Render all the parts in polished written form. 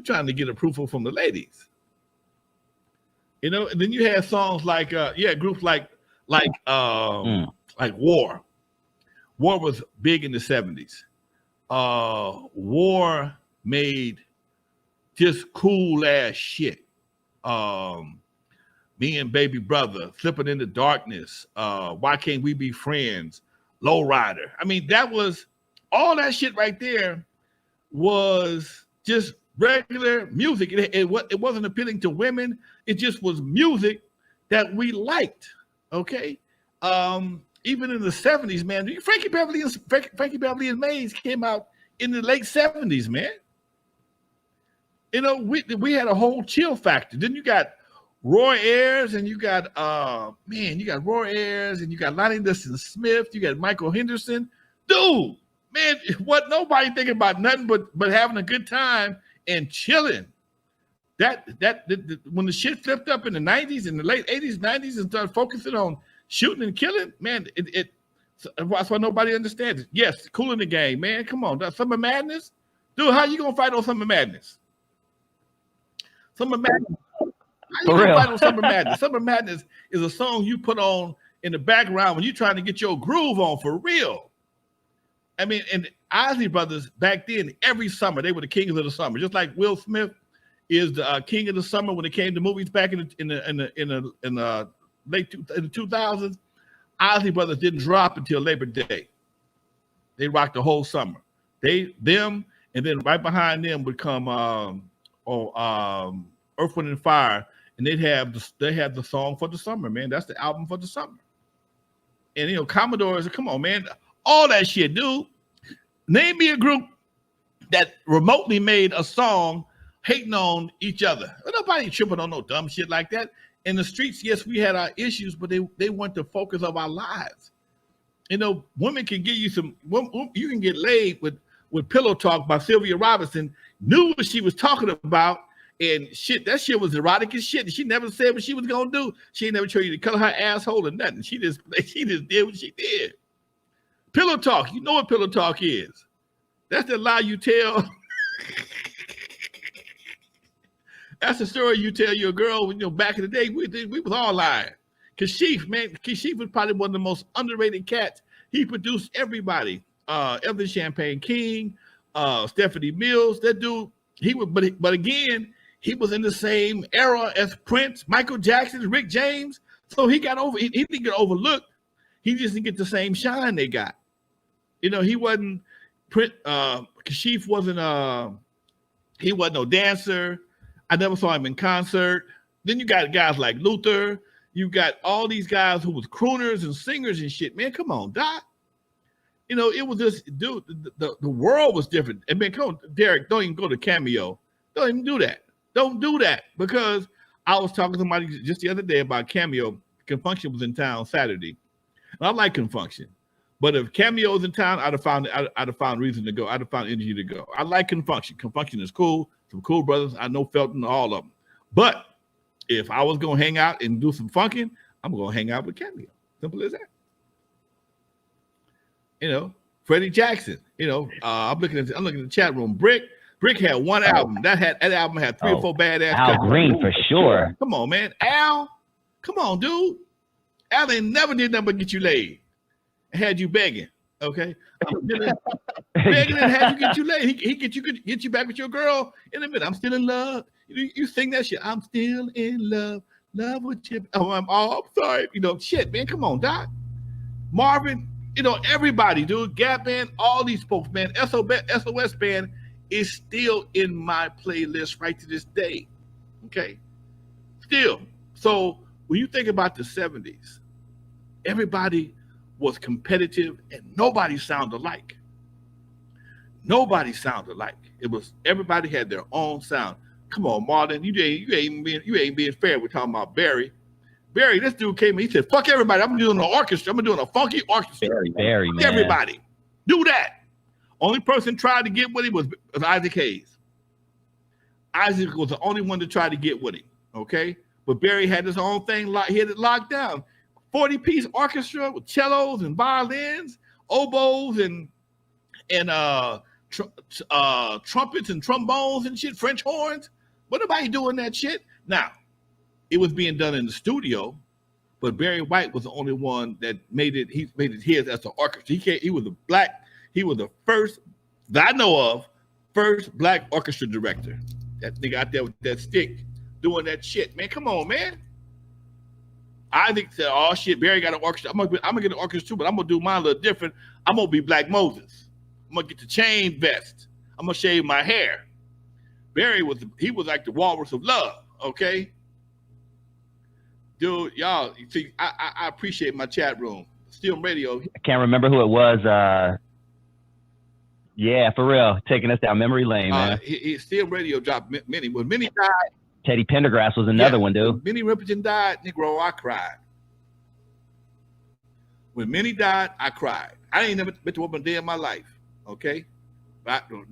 trying to get approval from the ladies. You know, and then you had songs like groups like War. War was big in the 70s. War made just cool ass shit. Me and Baby Brother, Flipping in the Darkness, Why Can't We Be Friends, Lowrider. I mean, that was all that shit right there was just regular music. It wasn't appealing to women. It just was music that we liked. Okay. Even in the 70s, man, Frankie Beverly and Maze came out in the late 70s, man. You know, we had a whole chill factor. Then you got Roy Ayers, and you got Roy Ayers, and you got Lonnie Liston Smith, you got Michael Henderson. Dude, man, what nobody thinking about nothing but having a good time and chilling. That when the shit flipped up in the 90s, in the late 80s, 90s, and started focusing on shooting and killing, man, that's why nobody understands it. Yes, Kool in the Gang, man. Come on, Summer Madness, dude. How you gonna fight on Summer Madness? Summer Madness. How you gonna fight on Summer Madness? Summer Madness is a song you put on in the background when you're trying to get your groove on for real. I mean, and Isley Brothers back then, every summer they were the kings of the summer, just like Will Smith is the king of the summer when it came to movies back in the late 2000s. Isley Brothers didn't drop until Labor Day. They rocked the whole summer. Them, and then right behind them would come Earth, Wind, and Fire, and they have the song for the summer, man. That's the album for the summer. And you know, Commodores, come on, man, all that shit, dude. Name me a group that remotely made a song hating on each other. Nobody tripping on no dumb shit like that. In the streets, yes, we had our issues, but they weren't the focus of our lives. You know, women can give you you can get laid with Pillow Talk by Sylvia Robinson, knew what she was talking about, and shit, that shit was erotic as shit. She never said what she was gonna do. She ain't never told you to color her asshole or nothing. She just did what she did. Pillow Talk, you know what Pillow Talk is. That's the lie you tell. That's the story you tell your girl. You know, back in the day, we was all lying. Kashif was probably one of the most underrated cats. He produced everybody. Evan Champagne King, Stephanie Mills. That dude, but again, he was in the same era as Prince, Michael Jackson, Rick James. So he didn't get overlooked. He just didn't get the same shine they got. You know, he wasn't Kashif wasn't he wasn't no dancer. I never saw him in concert. Then you got guys like Luther. You got all these guys who was crooners and singers and shit. Man, come on, Doc. You know, it was just, dude, the world was different. And man, come on, Derek, don't even go to Cameo. Don't even do that. Don't do that. Because I was talking to somebody just the other day about Cameo. Confunction was in town Saturday. And I like Confunction. But if Cameo was in town, I'd have found reason to go. I'd have found energy to go. I like Confunction. Confunction is cool. Some cool brothers. I know Felton, all of them. But if I was going to hang out and do some funking, I'm going to hang out with Cameo. Simple as that. You know, Freddie Jackson. You know, I'm looking at the chat room. Brick had one album. That album had 3 or 4 badass. Al Green for sure. Come on, man. Al, come on, dude. Al ain't never did nothing but get you laid. Had you begging, okay? Begging and had you get you laid. He get you back with your girl in a minute. I'm still in love. You sing that shit. I'm still in love with you. Oh, I'm sorry. You know, shit, man. Come on, Doc. Marvin, you know, everybody, dude. Gap Band, all these folks, man. SOS Ban is still in my playlist right to this day. Okay? Still. So when you think about the 70s, everybody was competitive and nobody sounded alike. Nobody sounded alike. It was everybody had their own sound. Come on, Marlon, you ain't being fair. We're talking about Barry. Barry, this dude came in. He said, "Fuck everybody. I'm doing an orchestra. I'm doing a funky orchestra." Barry, man. Everybody, do that. Only person tried to get with him was Isaac Hayes. Isaac was the only one to try to get with him. Okay, but Barry had his own thing. He had it locked down. 40-piece orchestra with cellos and violins, oboes and trumpets and trombones and shit, French horns. What nobody doing that shit? Now, it was being done in the studio, but Barry White was the only one that made it. He made it his as an orchestra. He was the first that I know of, first black orchestra director. That nigga out there with that stick doing that shit. Man, come on, man. I think that, oh shit, Barry got an orchestra. I'm gonna get an orchestra too, but I'm gonna do mine a little different. I'm gonna be Black Moses. I'm gonna get the chain vest. I'm gonna shave my hair. Barry was like the walrus of love, okay? Dude, y'all, you see, I appreciate my chat room. Still Radio. I can't remember who it was. Yeah, for real, taking us down memory lane, man. He Still Radio dropped Minnie. When Minnie died, Teddy Pendergrass was another one, dude. When Minnie Riperton died, Negro, I cried. When Minnie died, I cried. I ain't never met a woman a day in my life, okay?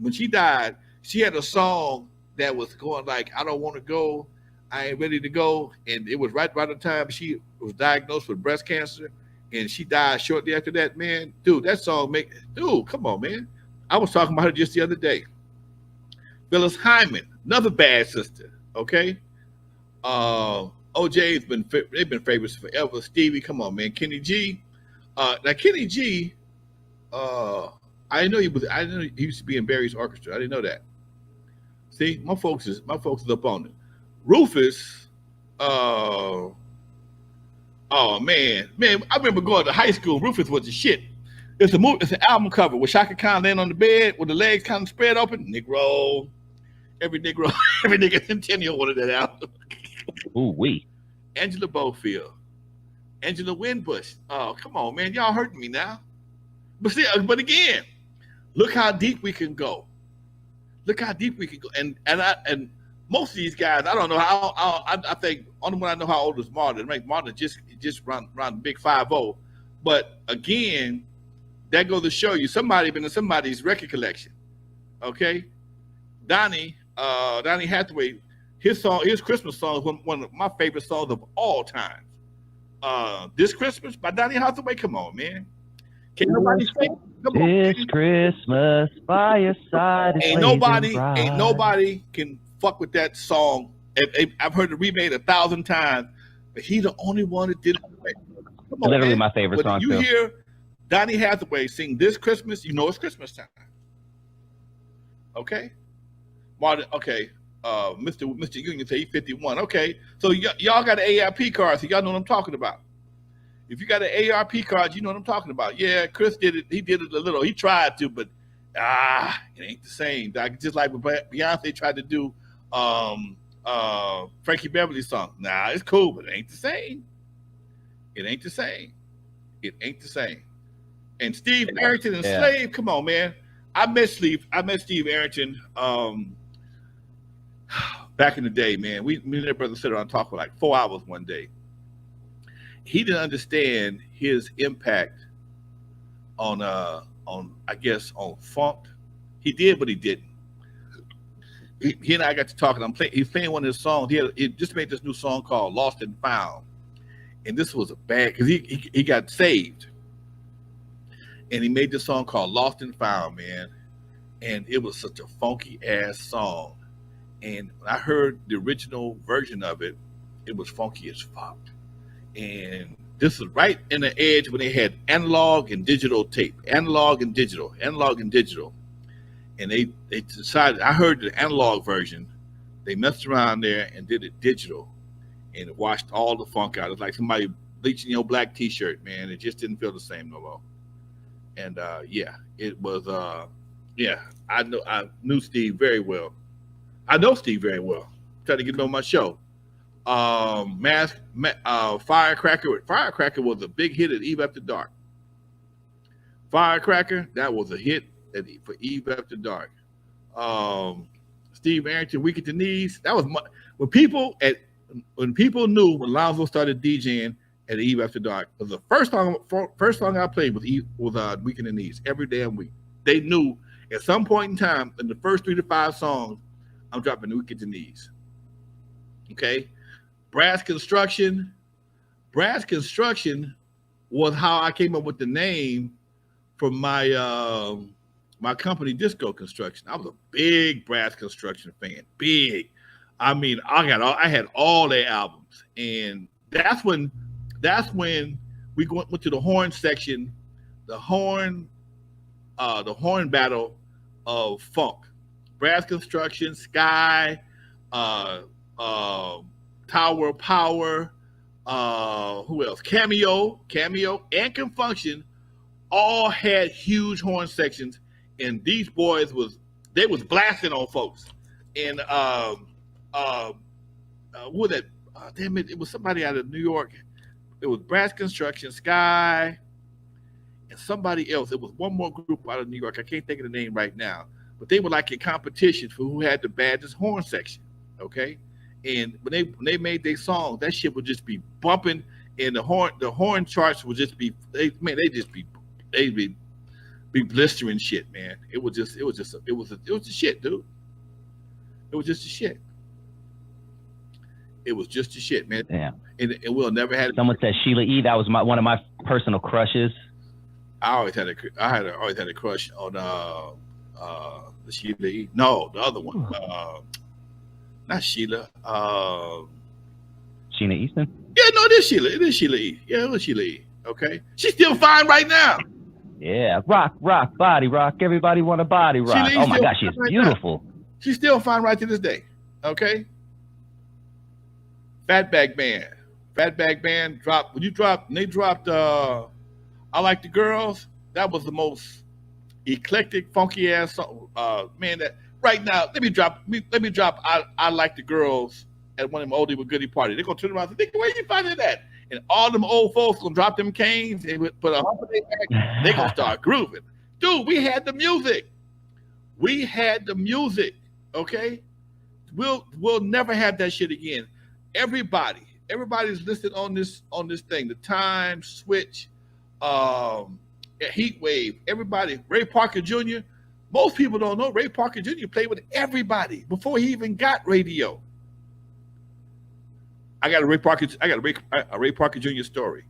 When she died, she had a song that was going like, I don't want to go, I ain't ready to go. And it was right by the time she was diagnosed with breast cancer, and she died shortly after that, man. Dude, that song dude, come on, man. I was talking about her just the other day. Phyllis Hyman, another bad sister, okay? OJ's they've been favorites forever. Stevie, come on, man. Kenny G. Now Kenny G, I didn't know he used to be in Barry's orchestra. I didn't know that. See, my folks is up on it. Rufus, oh man, I remember going to high school. Rufus was the shit. It's an album cover with Shaka Khan laying on the bed with the legs kind of spread open. Negro, every nigga Centennial wanted that album. Ooh wee. Angela Bofield, Angela Winbush. Oh, come on, man, y'all hurting me now. But again, look how deep we can go. Look how deep we can go. And most of these guys, I don't know how. I think only one I know how old is Martin. Right? Martin just run the big 5-0. But again, that goes to show you somebody been in somebody's record collection. Okay, Donnie Hathaway, his Christmas song is one of my favorite songs of all time. This Christmas by Donnie Hathaway. Come on, man. Can nobody sing? This Christmas by your side. Ain't nobody can fuck with that song. I've heard it remade 1,000 times, but he's the only one that did it. Come on, literally man. my favorite song. You hear Donnie Hathaway sing This Christmas, you know it's Christmas time. Okay, Martin. Okay, Mr. Union say he's 51. Okay, so y'all got an ARP card, so y'all know what I'm talking about. If you got an ARP card, you know what I'm talking about. Yeah, Chris did it. He did it a little. He tried to, but it ain't the same. Just like when Beyonce tried to do Frankie Beverly song. Nah, it's cool, but it ain't the same. It ain't the same. It ain't the same. And Steve Arrington and Slave, come on, man. I met Steve Arrington back in the day, man. Me and their brother sat around and talked for like 4 hours one day. He didn't understand his impact on funk. He did, but he didn't. He and I got to talking. He's playing one of his songs. He just made this new song called "Lost and Found," and this was a bad because he got saved, and he made this song called "Lost and Found," man, and it was such a funky ass song. And when I heard the original version of it, it was funky as fuck. And this is right in the edge when they had analog and digital tape, analog and digital. And they decided, I heard the analog version, they messed around there and did it digital, and it washed all the funk out. It's like somebody bleaching your black t-shirt, man. It just didn't feel the same no more. And it was, I knew Steve very well. I know Steve very well. Tried to get him on my show. Firecracker was a big hit at Eve After Dark. Firecracker, that was a hit for Eve After Dark. Steve Arrington, Weak at the Knees. That was when people knew when Lonzo started DJing at Eve After Dark. It was the first song I played was Weak at the Knees every damn week. They knew at some point in time in the first 3 to 5 songs, I'm dropping Weak at the Knees. Okay. Brass Construction was how I came up with the name for my my company, Disco Construction. I was a big Brass Construction fan. Big. I mean, I had all their albums, and that's when we went to the horn section, the horn battle of funk, Brass Construction, Sky, Tower of Power, who else? Cameo, and Confunction all had huge horn sections, and these boys was blasting on folks. And who was that? Damn it! It was somebody out of New York. It was Brass Construction, Sky, and somebody else. It was one more group out of New York. I can't think of the name right now, but they were like in competition for who had the baddest horn section. Okay, and when they made their song, that shit would just be bumping, and the horn charts would just be they'd be blistering shit, man. It was the shit, dude. It was just the shit. It was just the shit, man. Damn. And we'll never had. Someone said Sheila E. That was one of my personal crushes. I always had a crush on the Sheila E. No, the other one. Not Sheila. Sheena Easton? Yeah, no, it is Sheila. It is Sheila E. Yeah, it was Sheila E. Okay. She's still fine right now. Yeah. Rock, body rock. Everybody want a body rock. Oh my gosh, she's beautiful. She's still fine right to this day. Okay. Fatback Band dropped. When they dropped I Like the Girls, that was the most eclectic, funky ass song. Man, that right now, let me drop I Like the Girls at one of them oldie but goodie parties. They're gonna turn around and think, where you finding that? And all them old folks gonna drop them canes and put a hump in their back. They gonna start grooving. Dude, we had the music. Okay? We'll never have that shit again. Everybody's listed on this thing. The Time, Switch, Heat Wave, everybody. Ray Parker Jr. Most people don't know Ray Parker Jr. played with everybody before he even got radio. I got a Ray Parker Jr. story.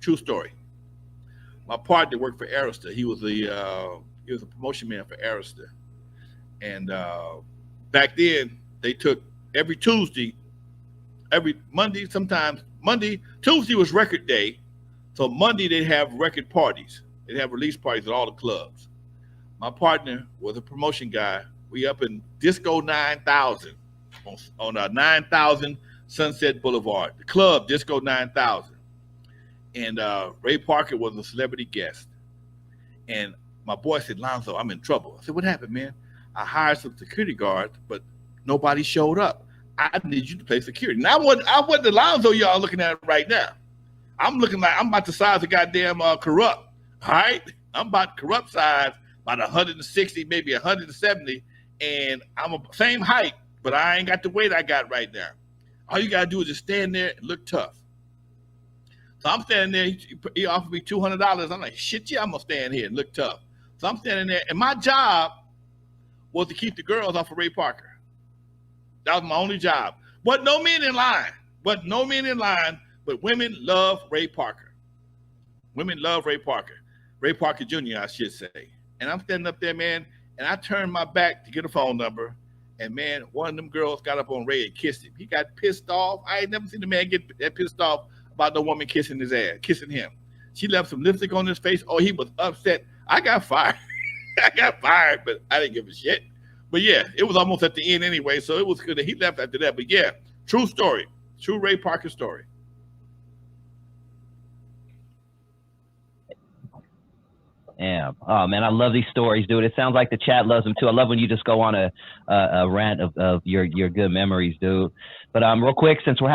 True story. My partner worked for Arista. He was a promotion man for Arista. And back then, they took every Tuesday, every Monday, Tuesday was record day. So Monday, they'd have record parties. They'd have release parties at all the clubs. My partner was a promotion guy. We up in Disco 9000 on 9000 Sunset Boulevard. The club, Disco 9000. And Ray Parker was a celebrity guest. And my boy said, Lonzo, I'm in trouble. I said, what happened, man? I hired some security guards, but nobody showed up. I need you to play security. And I wasn't the Lonzo y'all looking at right now. I'm looking like I'm about the size of goddamn Corrupt. All right? I'm about Corrupt size, about 160, maybe 170. And I'm the same height, but I ain't got the weight I got right now. All you got to do is just stand there and look tough. So I'm standing there. He offered me $200. I'm like, shit, yeah, I'm going to stand here and look tough. So I'm standing there. And my job was to keep the girls off of Ray Parker. That was my only job. But no men in line. But women love Ray Parker. Women love Ray Parker. Ray Parker Jr., I should say. And I'm standing up there, man, and I turned my back to get a phone number. And, man, one of them girls got up on Ray and kissed him. He got pissed off. I ain't never seen a man get that pissed off about no woman kissing him. She left some lipstick on his face. Oh, he was upset. I got fired. But I didn't give a shit. But, yeah, it was almost at the end anyway, so it was good that he left after that. But, yeah, true story. True Ray Parker story. Yeah. Oh man, I love these stories, dude. It sounds like the chat loves them too. I love when you just go on a rant of your good memories, dude. But real quick, since we're